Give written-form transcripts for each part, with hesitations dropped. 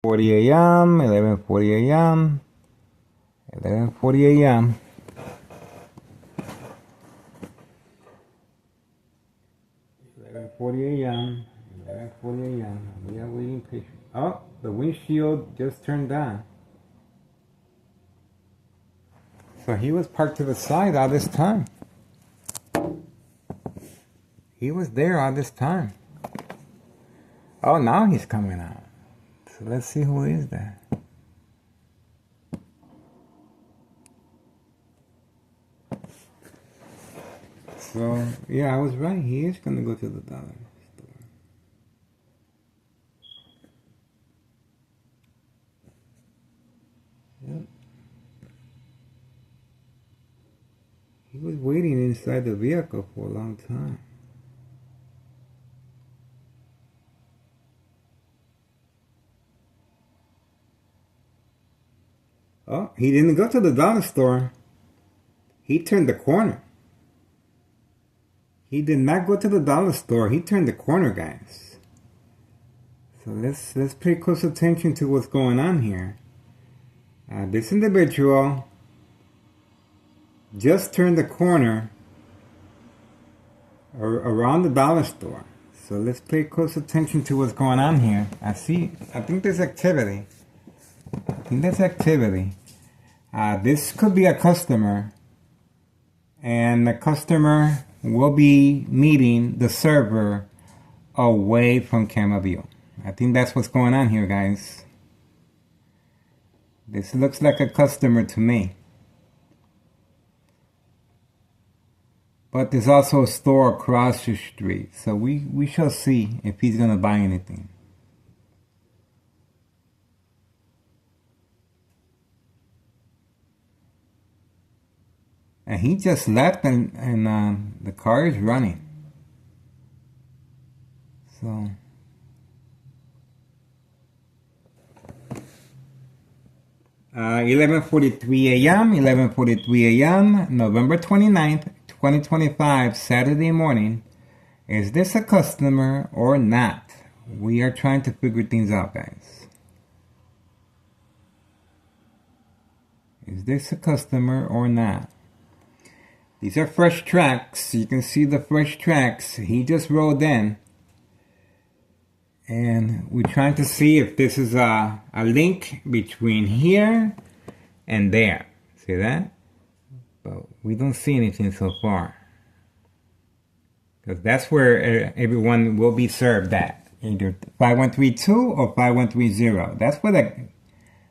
11:40 a.m., 11:40 a.m., 11:40 a.m. 11:40 a.m., 11:40 a.m. We are waiting patiently. Oh, the windshield just turned on. So he was parked to the side all this time. He was there all this time. Oh, now he's coming out. So let's see who is that. So, yeah, I was right. He is going to go to the dollar store. Yep. He was waiting inside the vehicle for a long time. Oh, he didn't go to the dollar store. He turned the corner. He did not go to the dollar store. He turned the corner, guys. So let's pay close attention to what's going on here. This individual just turned the corner around the dollar store. So let's pay close attention to what's going on here. I think there's activity. This could be a customer, and the customer will be meeting the server away from camera view. I think that's what's going on here, guys. This looks like a customer to me. But there's also a store across the street, so we shall see if he's going to buy anything. And he just left, and the car is running. So 11:43 a.m., 11:43 a.m., November 29th, 2025, Saturday morning. Is this a customer or not? We are trying to figure things out, guys. Is this a customer or not? These are fresh tracks. You can see the fresh tracks. He just rolled in. And we're trying to see if this is a link between here and there. See that? But we don't see anything so far. Because that's where everyone will be served at. Either 5132 or 5130. That's where the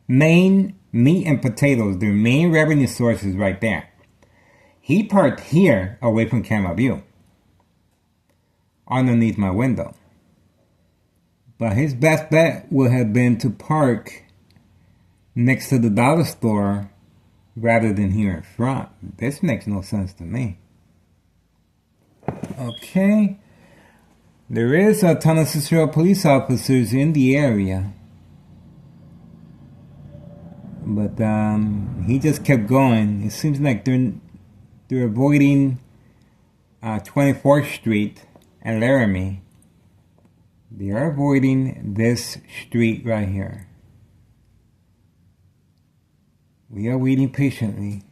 main meat and potatoes, their main revenue sources right there. He parked here away from camera view. Underneath my window. But his best bet would have been to park next to the dollar store rather than here in front. This makes no sense to me. Okay. There is a ton of Cicero police officers in the area. But he just kept going. It seems like they're avoiding 24th Street and Laramie. They are avoiding this street right here. We are waiting patiently.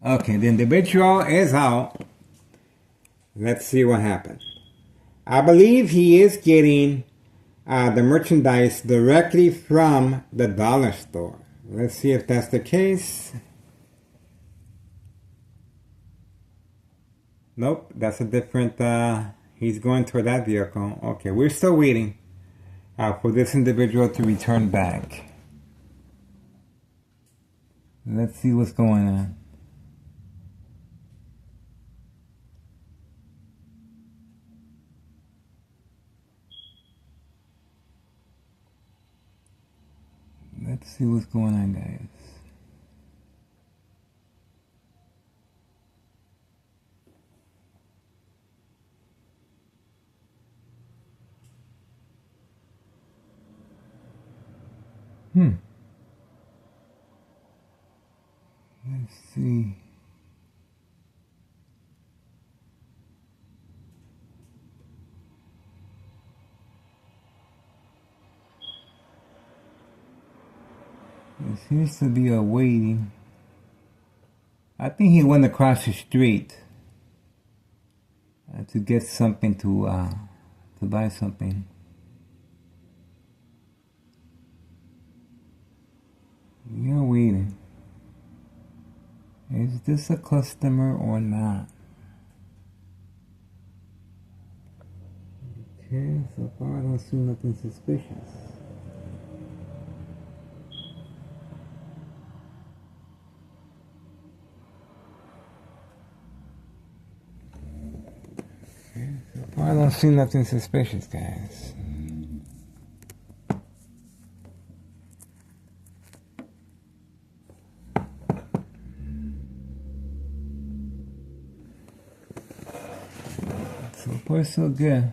Okay, the individual is out. Let's see what happens. I believe he is getting the merchandise directly from the dollar store. Let's see if that's the case. Nope, that's a different... he's going toward that vehicle. Okay, we're still waiting for this individual to return back. Let's see what's going on. Let's see what's going on, guys. Let's see. There seems to be a waiting. I think he went across the street to get something to buy something. We are waiting. Is this a customer or not? Okay, so far I don't see nothing suspicious. Okay, so far I don't see nothing suspicious, guys. So far so good.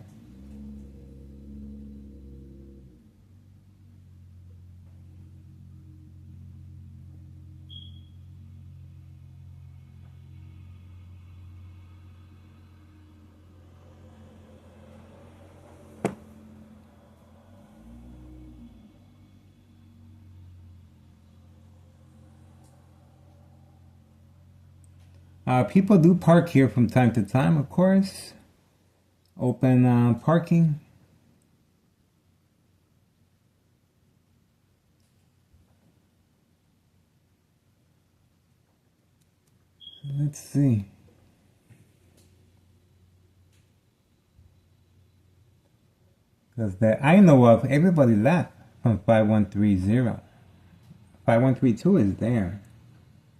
People do park here from time to time, of course. Open parking. Let's see. Because that I know of, everybody left from 5130. 5132 is there.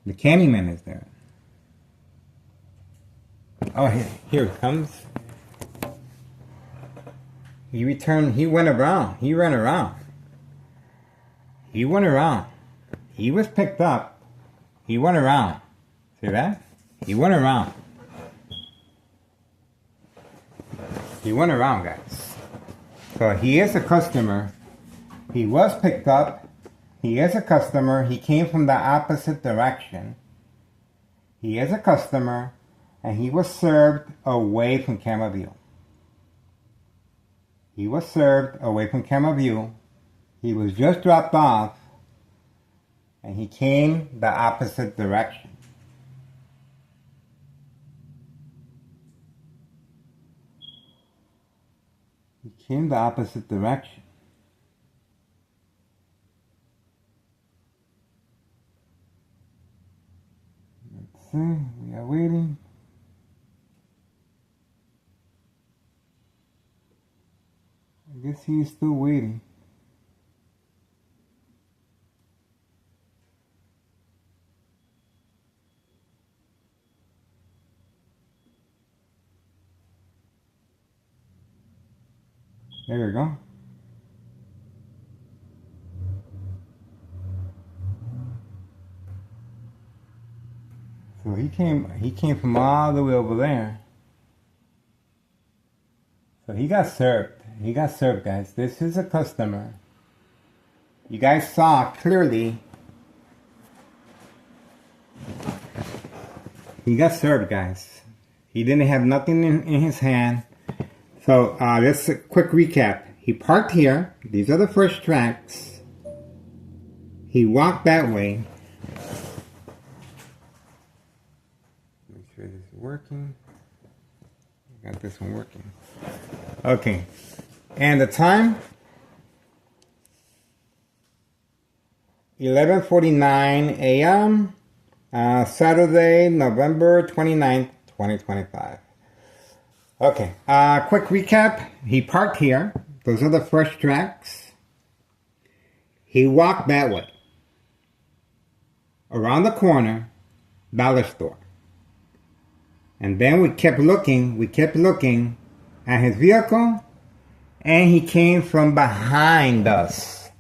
The Candyman is there. Oh, here it comes. He returned, he went around. He ran around. He went around. He was picked up. He went around. See that? He went around. He went around, guys. So he is a customer. He was picked up. He is a customer. He came from the opposite direction. He is a customer. And he was served away from camera view. He was served away from camera view. He was just dropped off. And he came the opposite direction. He came the opposite direction. Let's see, we are waiting. I guess he is still waiting. There we go. So he came from all the way over there. So he got served. He got served, guys. This is a customer. You guys saw clearly. He got served, guys. He didn't have nothing in his hand. So let's a quick recap. He parked here. These are the first tracks. He walked that way. Make sure this is working. Got this one working. Okay. And the time? 11:49 a.m. Saturday, November 29th, 2025. Okay, quick recap. He parked here. Those are the first tracks. He walked that way. Around the corner, dollar store. And then we kept looking at his vehicle, and he came from behind us.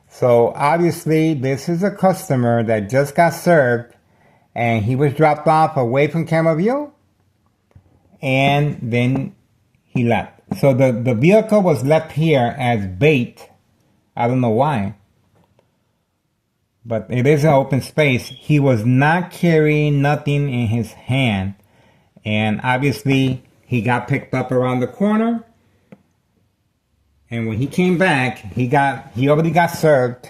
So obviously this is a customer that just got served, and he was dropped off away from camera view, and then he left. So the vehicle was left here as bait. I don't know why, but it is an open space. He was not carrying nothing in his hand, and obviously he got picked up around the corner. And when he came back, he already got served.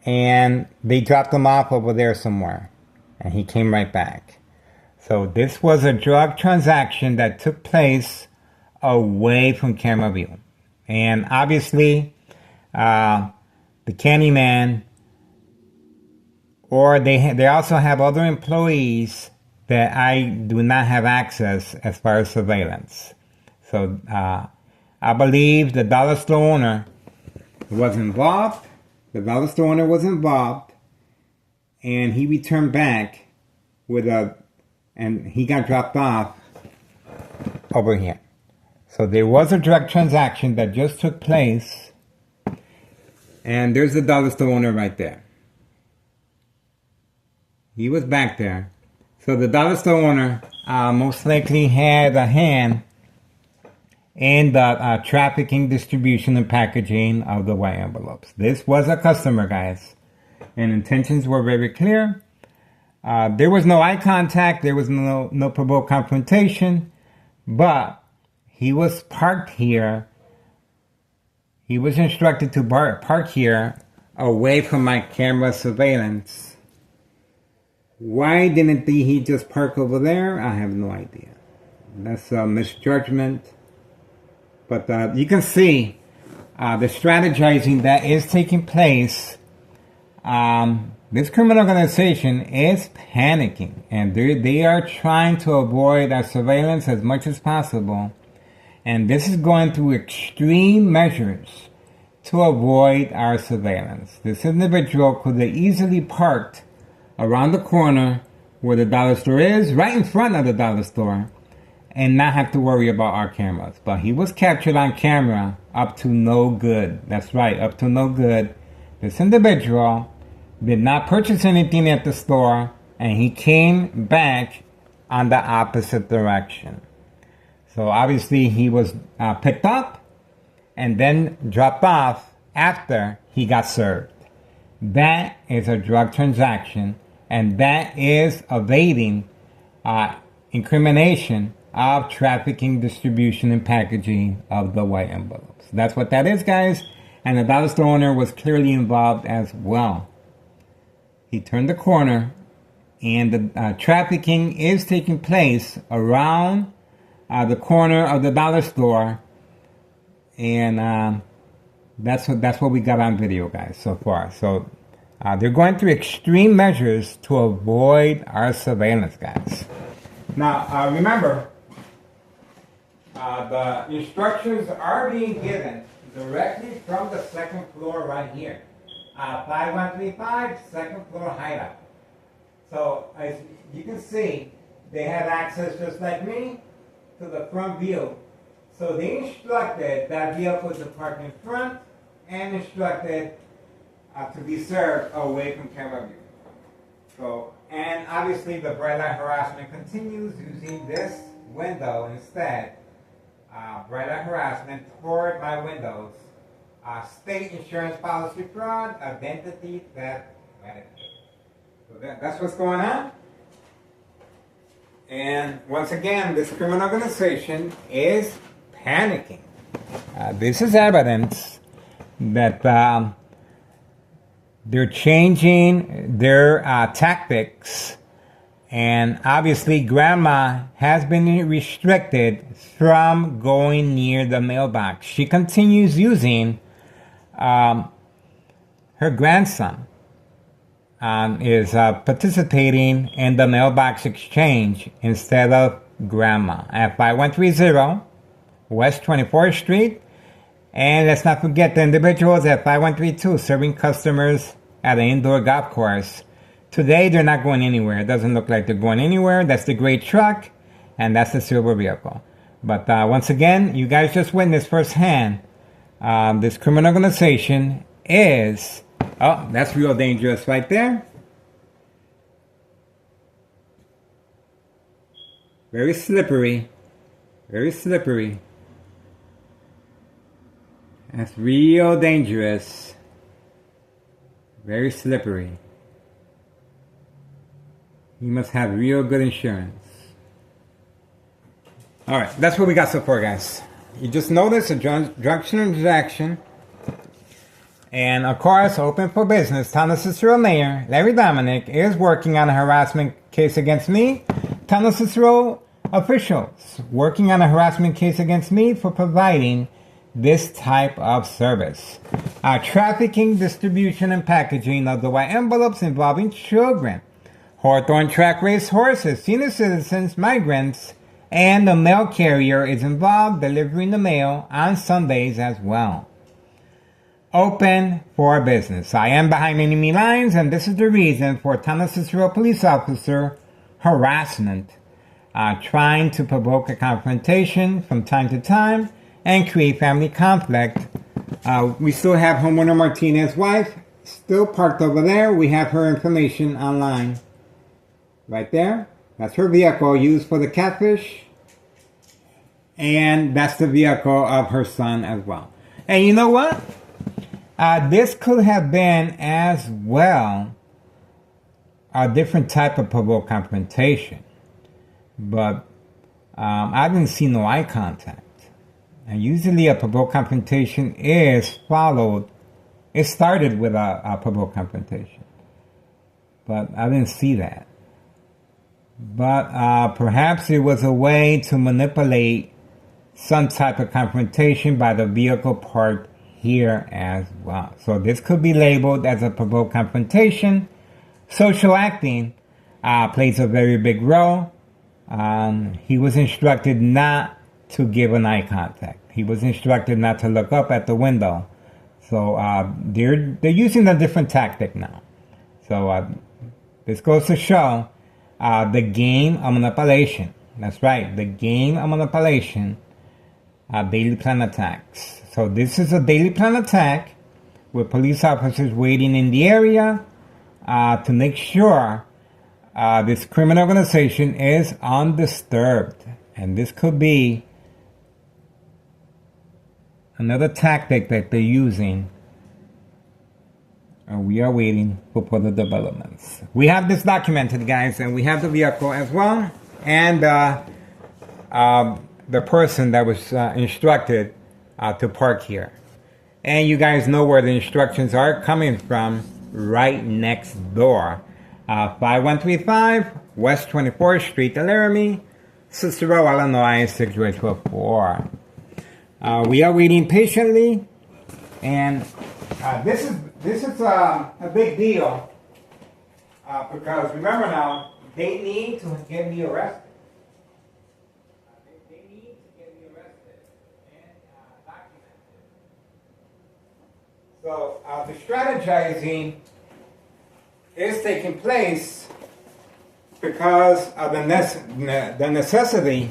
and they dropped him off over there somewhere, and he came right back. So this was a drug transaction that took place away from camera view. And obviously, the Candyman, or they also have other employees that I do not have access as far as surveillance. So I believe the dollar store owner was involved. The dollar store owner was involved, and he returned back and he got dropped off over here. So there was a drug transaction that just took place, and there's the dollar store owner right there. He was back there. So the dollar store owner most likely had a hand in the trafficking, distribution, and packaging of the white envelopes. This was a customer, guys, and intentions were very clear. There was no eye contact. There was no provoked confrontation, but he was parked here. He was instructed to park here away from my camera surveillance. Why didn't he just park over there? I have no idea. That's a misjudgment. But you can see the strategizing that is taking place. This criminal organization is panicking, and they are trying to avoid our surveillance as much as possible. And this is going through extreme measures to avoid our surveillance. This individual could have easily parked around the corner where the dollar store is, right in front of the dollar store, and not have to worry about our cameras. But he was captured on camera up to no good. That's right, up to no good. This individual did not purchase anything at the store, and he came back on the opposite direction. So obviously he was picked up and then dropped off after he got served. That is a drug transaction, and that is evading incrimination of trafficking, distribution, and packaging of the white envelopes. That's what that is, guys. And the dollar store owner was clearly involved as well. He turned the corner, and the trafficking is taking place around the corner of the dollar store, and that's what we got on video, guys, so far. So they're going through extreme measures to avoid our surveillance, guys. Now, remember, the instructions are being given directly from the second floor right here. 5135, second floor hideout. So, as you can see, they have access, just like me, to the front view. So they instructed that vehicle to park in front and instructed to be served away from camera view. So, and obviously the bright light harassment continues using this window instead. Bright light harassment toward my windows. State insurance policy fraud, identity theft, management. So that's what's going on. And once again, this criminal organization is panicking. This is evidence that they're changing their tactics, and obviously grandma has been restricted from going near the mailbox. She continues using her grandson is participating in the mailbox exchange instead of grandma at 5130 West 24th Street. And let's not forget the individuals at 5132 serving customers at an indoor golf course. Today they're not going anywhere. It doesn't look like they're going anywhere. That's the gray truck, and that's the silver vehicle. But once again, you guys just witnessed firsthand, this criminal organization is... Oh, that's real dangerous right there. Very slippery. Very slippery. That's real dangerous. Very slippery. You must have real good insurance. Alright, that's what we got so far, guys. You just noticed a drug transaction. And of course, open for business. Town of Cicero Mayor Larry Dominic is working on a harassment case against me. Town of Cicero officials working on a harassment case against me for providing this type of service. Trafficking, distribution, and packaging of the white envelopes involving children, Hawthorne track race horses, senior citizens, migrants, and the mail carrier is involved delivering the mail on Sundays as well. Open for business. I am behind enemy lines, and this is the reason for Town of Cicero police officer harassment, trying to provoke a confrontation from time to time and create family conflict. We still have homeowner Martinez's wife still parked over there. We have her information online. Right there. That's her vehicle used for the catfish. And that's the vehicle of her son as well. And you know what? This could have been as well a different type of provoked confrontation. But I didn't see no eye contact. And usually a provoked confrontation is followed, it started with a provoked confrontation. But I didn't see that. But perhaps it was a way to manipulate some type of confrontation by the vehicle parked here as well. So this could be labeled as a provoked confrontation. Social acting plays a very big role. He was instructed not to give an eye contact. He was instructed not to look up at the window. So they're using a different tactic now. So this goes to show the game of manipulation. That's right, the game of manipulation. Daily plan attacks. So this is a daily plan attack with police officers waiting in the area to make sure this criminal organization is undisturbed. And this could be another tactic that they're using. And we are waiting for further developments. We have this documented, guys, and we have the vehicle as well. And the person that was instructed to park here. And you guys know where the instructions are coming from, right next door. 5135 West 24th Street, Laramie, Cicero, Illinois, 62824. We are waiting patiently, and this is a big deal because remember now, they need to get me arrested. They need to get me arrested and documented. So the strategizing is taking place because of the necessity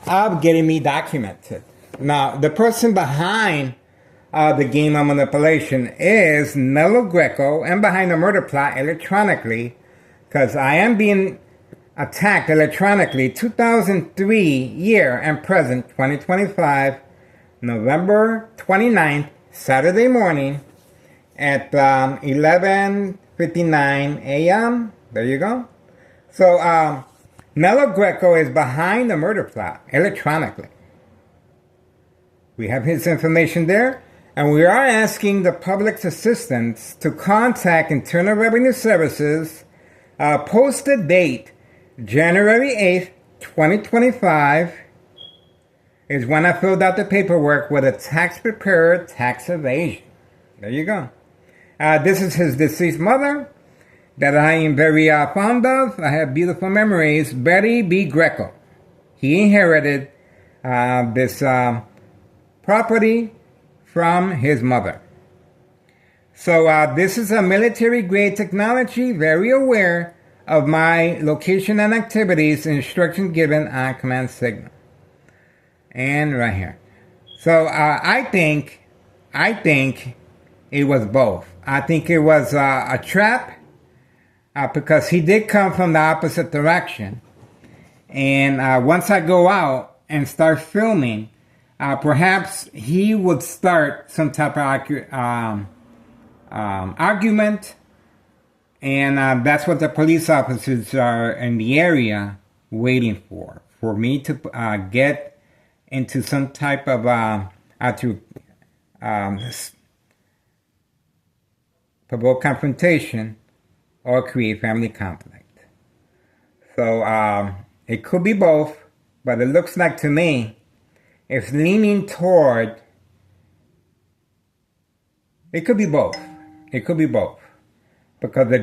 of getting me documented. Now, the person behind the game of manipulation is Nello Greco, and behind the murder plot electronically, because I am being attacked electronically, 2003 year and present, 2025, November 29th, Saturday morning at 11:59 a.m. There you go. So, Nello Greco is behind the murder plot electronically. We have his information there, and we are asking the public's assistance to contact Internal Revenue Services. Posted date, January 8th, 2025, is when I filled out the paperwork with a tax preparer tax evasion. There you go. This is his deceased mother that I am very fond of. I have beautiful memories. Betty B. Greco. He inherited this property from his mother. So this is a military-grade technology, very aware of my location and activities, instructions given on command signal. And right here. So I think it was both. I think it was a trap because he did come from the opposite direction. And once I go out and start filming, perhaps he would start some type of argument, and that's what the police officers are in the area waiting for me to get into some type of provoke confrontation, or create family conflict. So it could be both, but it looks like to me it's leaning toward, it could be both. It could be both. Because the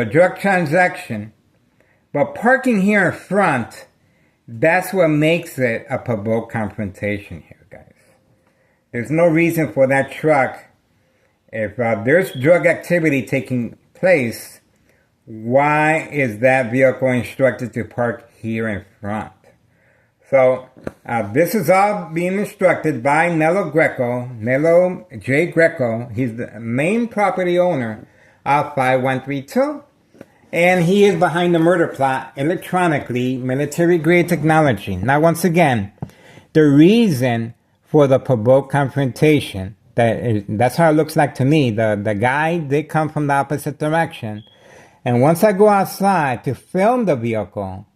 drug transaction, but parking here in front, that's what makes it a provoked confrontation here, guys. There's no reason for that truck. If there's drug activity taking place, why is that vehicle instructed to park here in front? So this is all being instructed by Nello Greco, Nello J. Greco. He's the main property owner of 5132. And he is behind the murder plot electronically, military-grade technology. Now, once again, the reason for the provoked confrontation, that's how it looks like to me. The guy did come from the opposite direction. And once I go outside to film the vehicle,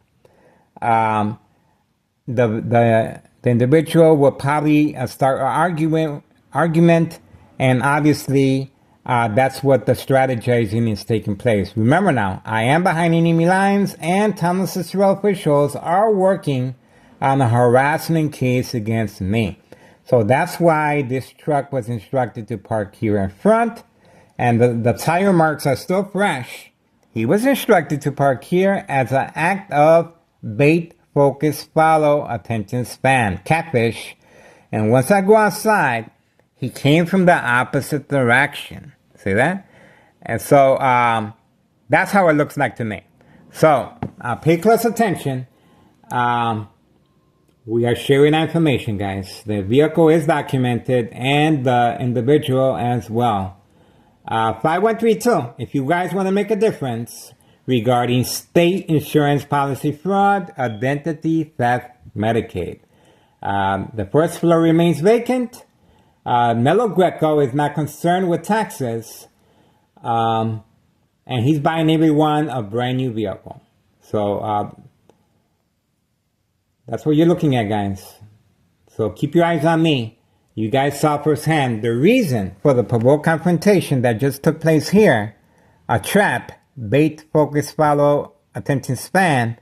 the individual will probably start an argument, and obviously that's what the strategizing is taking place. Remember now, I am behind enemy lines, and Tunnel Cicero officials are working on a harassment case against me. So that's why this truck was instructed to park here in front, and the tire marks are still fresh. He was instructed to park here as an act of bait, focus, follow, attention span, catfish. And once I go outside, he came from the opposite direction. See that? And so that's how it looks like to me. So pay close attention. We are sharing information, guys. The vehicle is documented and the individual as well. 5132, if you guys want to make a difference regarding state insurance policy fraud, identity theft, Medicaid. The first floor remains vacant. Nello Greco is not concerned with taxes. And he's buying everyone a brand new vehicle. So that's what you're looking at, guys. So keep your eyes on me. You guys saw firsthand the reason for the provoked confrontation that just took place here. A trap, bait, focus, follow, attention span.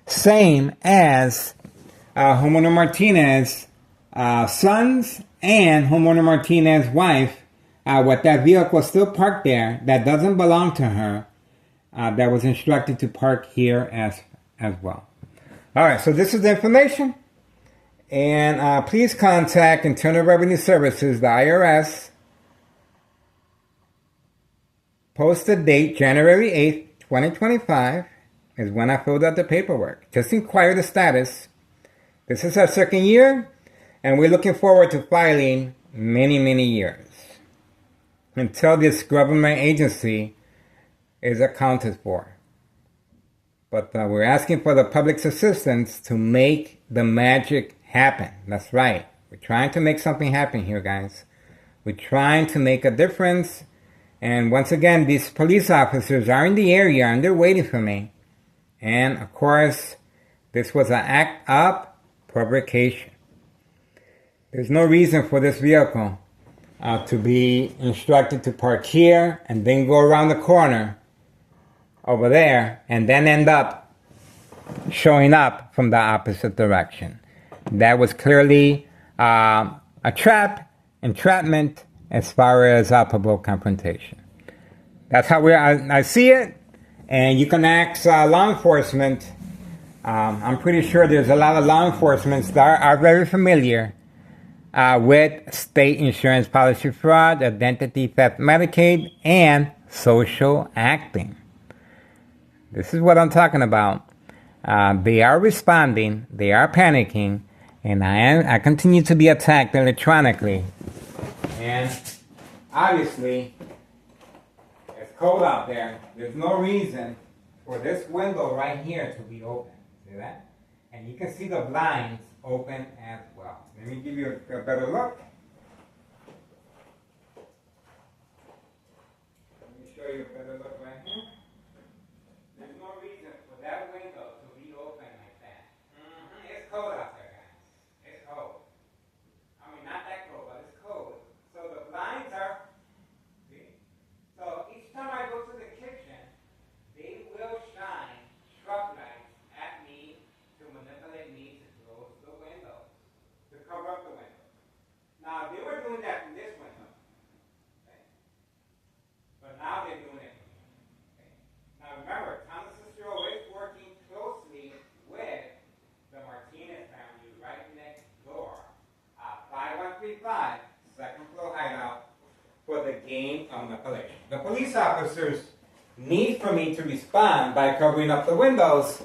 Same as homeowner Martinez sons and homeowner Martinez wife. With that vehicle still parked there that doesn't belong to her. That was instructed to park here as well. Alright, so this is the information. And please contact Internal Revenue Services, the IRS. Posted date January 8th, 2025 is when I filled out the paperwork. Just inquire the status. This is our second year, and we're looking forward to filing many, many years until this government agency is accounted for. But we're asking for the public's assistance to make the magic happen. That's right. We're trying to make something happen here, guys. We're trying to make a difference. And once again, these police officers are in the area and they're waiting for me. And of course, this was an act of provocation. There's no reason for this vehicle to be instructed to park here and then go around the corner over there and then end up showing up from the opposite direction. That was clearly a entrapment as far as provoked confrontation. That's how I see it, and you can ask law enforcement. I'm pretty sure there's a lot of law enforcement that are very familiar with state insurance policy fraud, identity theft, Medicaid, and social acting. This is what I'm talking about. They are responding, they are panicking, and I continue to be attacked electronically. And obviously, it's cold out there. There's no reason for this window right here to be open. See that? And you can see the blinds open as well. Let me give you a better look. Let me show you a better look right here. There's no reason for that window to be open like that. It's cold out there, guys. It's cold. I mean, not that cold, but it's cold. So the blinds are, see? So gain of manipulation. The police officers need for me to respond by covering up the windows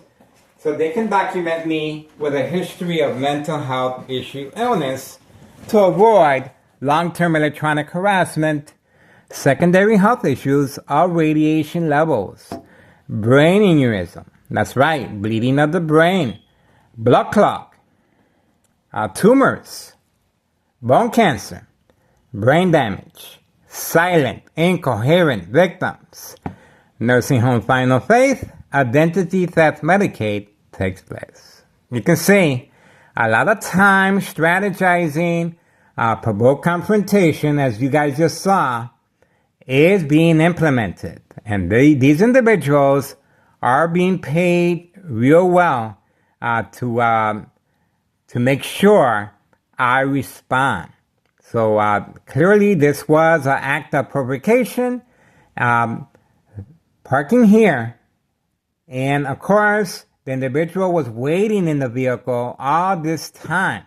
so they can document me with a history of mental health issue illness to avoid long-term electronic harassment, secondary health issues or radiation levels, brain aneurysm, that's right, bleeding of the brain, blood clot, tumors, bone cancer, brain damage, silent, incoherent victims, nursing home final faith, identity theft Medicaid takes place. You can see a lot of time strategizing, provoke confrontation, as you guys just saw, is being implemented. And these individuals are being paid real well to make sure I respond. So clearly this was an act of provocation, parking here, and of course the individual was waiting in the vehicle all this time.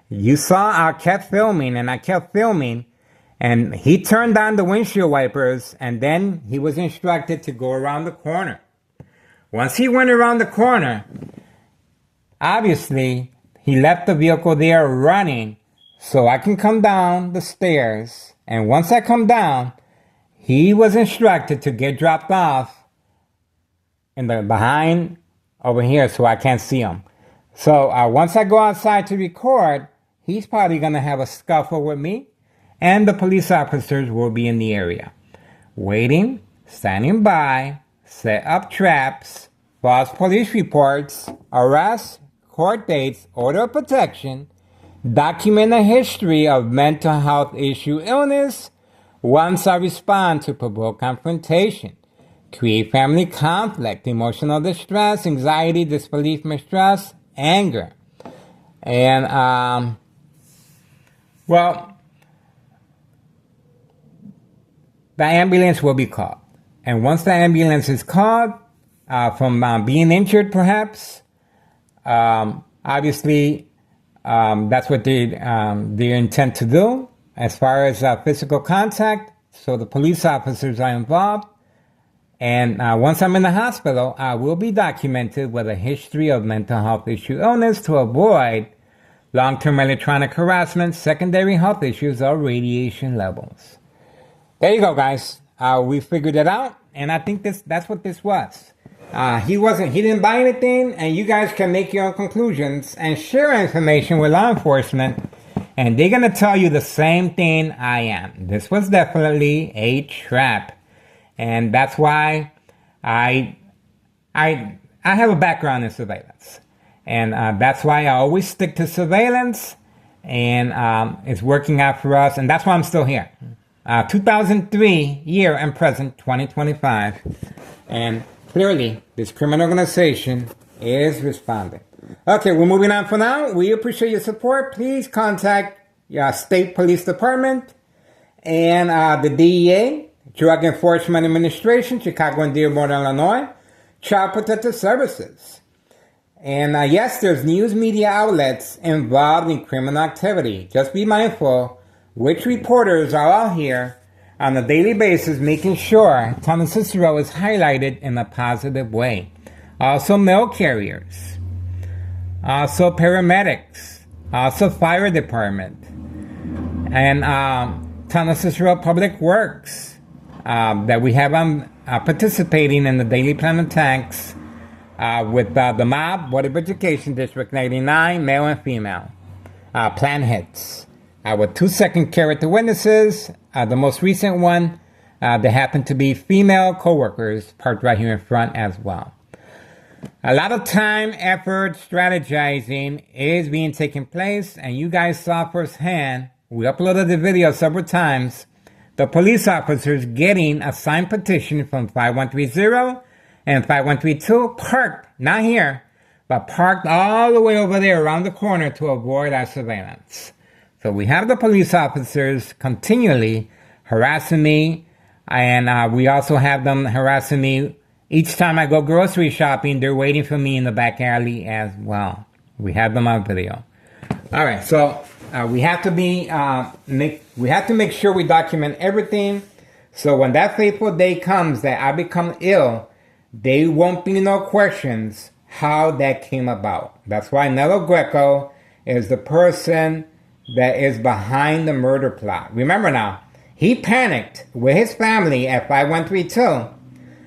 You saw I kept filming and I kept filming, and he turned on the windshield wipers, and then he was instructed to go around the corner. Once he went around the corner, obviously he left the vehicle there running so I can come down the stairs, and once I come down, he was instructed to get dropped off in the behind over here so I can't see him. So once I go outside to record, he's probably going to have a scuffle with me, and the police officers will be in the area, waiting, standing by, set up traps, false police reports, arrests, court dates, order of protection, document a history of mental health issue illness once I respond to provoke confrontation, create family conflict, emotional distress, anxiety, disbelief, mistrust, anger. And, well, the ambulance will be called. And once the ambulance is called, from being injured perhaps, obviously that's what they intend to do as far as physical contact. So the police officers are involved. And once I'm in the hospital, I will be documented with a history of mental health issue illness to avoid long-term electronic harassment, secondary health issues, or radiation levels. There you go, guys. We figured it out, and I think that's what this was. He didn't buy anything, and you guys can make your own conclusions and share information with law enforcement, and they're going to tell you the same thing I am. This was definitely a trap, and that's why I have a background in surveillance, and that's why I always stick to surveillance, and it's working out for us, and that's why I'm still here. 2003 year and present, 2025, and clearly this criminal organization is responding. Okay, we're moving on for now. We appreciate your support. Please contact your state police department and the DEA, Drug Enforcement Administration, Chicago and Dearborn, Illinois, Child Protective Services. And yes, there's news media outlets involved in criminal activity. Just be mindful which reporters are out here on a daily basis making sure Town and Cicero is highlighted in a positive way. Also mail carriers, also paramedics, also fire department, and Town and Cicero Public Works that we have participating in the daily plan of tanks with the MOB, Board of Education, District 99, male and female, plan hits. With 2 second character witnesses, the most recent one, they happen to be female co-workers parked right here in front as well. A lot of time, effort, strategizing is being taken place, and you guys saw firsthand, we uploaded the video several times, the police officers getting a signed petition from 5130 and 5132 parked, not here, but parked all the way over there around the corner to avoid our surveillance. So we have the police officers continually harassing me, and we also have them harassing me each time I go grocery shopping. They're waiting for me in the back alley as well. We have them on video. All right, so we have to make sure we document everything. So when that fateful day comes that I become ill, there won't be no questions how that came about. That's why Nello Greco is the person that is behind the murder plot. Remember now, he panicked with his family at 5132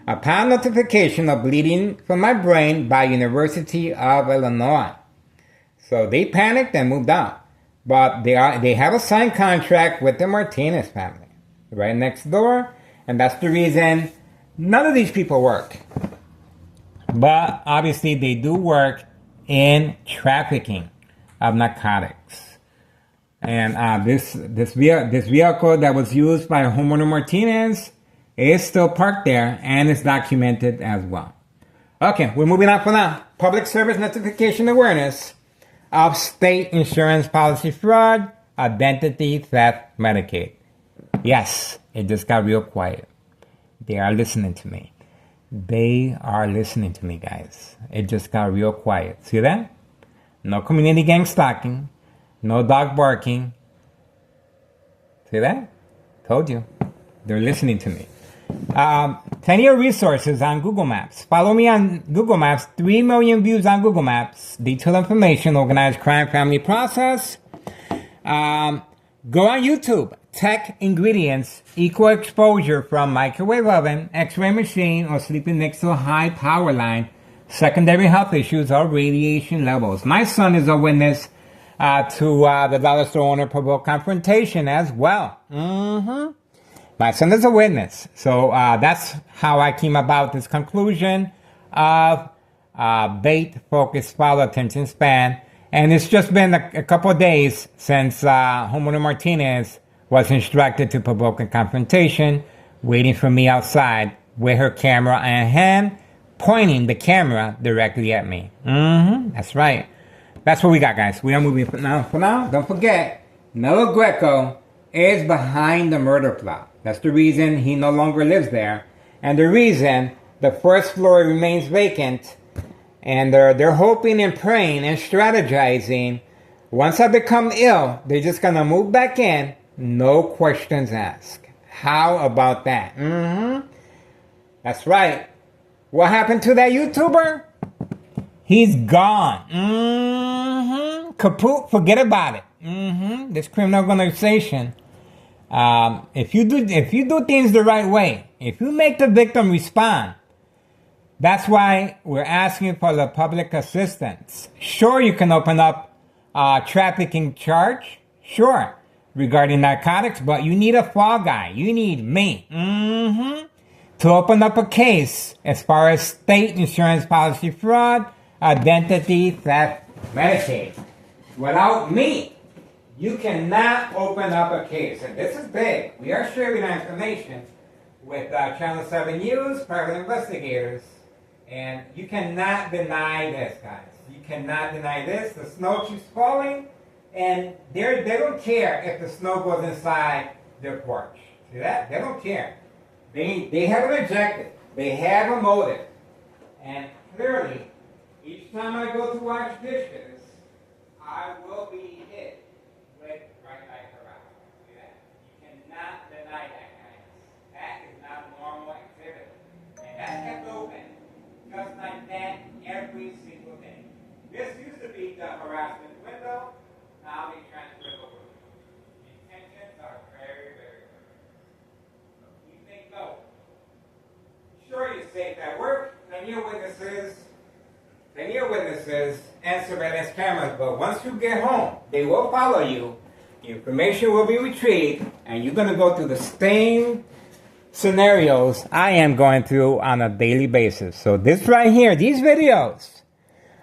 upon notification of bleeding from my brain by University of Illinois. So they panicked and moved on. But they have a signed contract with the Martinez family right next door, and that's the reason none of these people work. But obviously they do work in trafficking of narcotics. And this vehicle that was used by homeowner Martinez is still parked there and is documented as well. Okay, we're moving on for now. Public service notification awareness of state insurance policy fraud, identity theft, Medicaid. Yes, it just got real quiet. They are listening to me. They are listening to me, guys. It just got real quiet. See that? No community gang stalking. No dog barking. See that? Told you. They're listening to me. Plenty of resources on Google Maps. Follow me on Google Maps. 3 million views on Google Maps. Detailed information, organized crime family process. Go on YouTube. Tech ingredients equal exposure from microwave oven, x-ray machine, or sleeping next to a high power line. Secondary health issues or radiation levels. My son is a witness to the dollar store owner provoked confrontation as well. My son is a witness. So that's how I came about this conclusion of bait, focus, follow, attention span. And it's just been a couple of days since homeowner Martinez was instructed to provoke a confrontation, waiting for me outside with her camera in hand, pointing the camera directly at me. That's right. That's what we got, guys. We are moving for now. Don't forget, Nello Greco is behind the murder plot. That's the reason he no longer lives there, and the reason the first floor remains vacant. And they're hoping and praying and strategizing. Once I become ill, they're just gonna move back in, no questions asked. How about that? That's right. What happened to that YouTuber? He's gone. Kaput, forget about it. This criminal organization. If you do things the right way, if you make the victim respond, that's why we're asking for the public assistance. Sure, you can open up a trafficking charge, sure, regarding narcotics, but you need a fall guy. You need me. To open up a case as far as state insurance policy fraud, identity theft, Medicaid. Without me, you cannot open up a case. And this is big. We are sharing our information with Channel 7 News, private investigators. And you cannot deny this, guys. You cannot deny this. The snow keeps falling, and they don't care if the snow goes inside their porch. See that? They don't care. They have an objective. They have a motive. And clearly, each time I go to wash dishes, I will be hit with bright light harassment. See that? You cannot deny that, guys. That is not normal activity. And that's kept open just like that every single day. This used to be the harassment window. Now they transfer it over. Intentions are very, very good. So keep things low. Sure, you're safe at work. Then your witnesses and surveillance cameras. But once you get home, they will follow you. The information will be retrieved, and you're going to go through the same scenarios I am going through on a daily basis. So this right here, these videos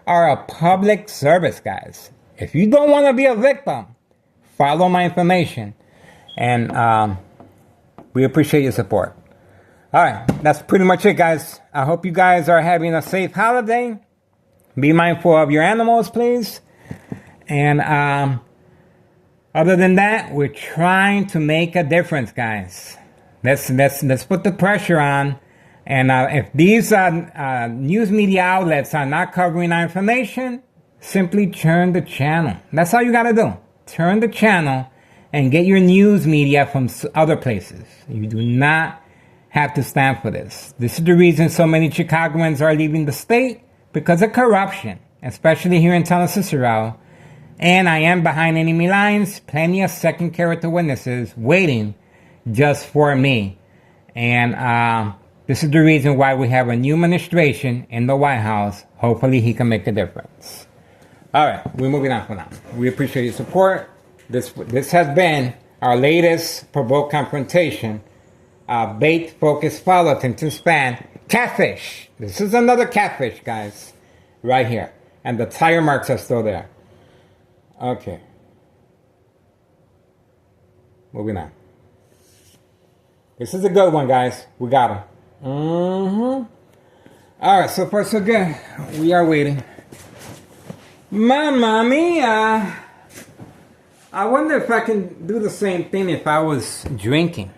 are a public service, guys. If you don't want to be a victim, follow my information. And we appreciate your support. All right, that's pretty much it, guys. I hope you guys are having a safe holiday. Be mindful of your animals, please. And other than that, we're trying to make a difference, guys. Let's put the pressure on. And if these news media outlets are not covering our information, simply turn the channel. That's all you got to do. turn the channel and get your news media from other places. You do not have to stand for this. This is the reason so many Chicagoans are leaving the state, because of corruption, especially here in San Cicero. And I am behind enemy lines, plenty of second character witnesses waiting just for me. And this is the reason why we have a new administration in the White House. Hopefully he can make a difference. All right, we're moving on for now. We appreciate your support. This has been our latest provoked confrontation. Bait, focus, follow, attention span, catfish. This is another catfish, guys, right here. And the tire marks are still there. Okay. Moving on. This is a good one, guys. We got him. All right, so far so good. We are waiting. Mamma mia. I wonder if I can do the same thing if I was drinking.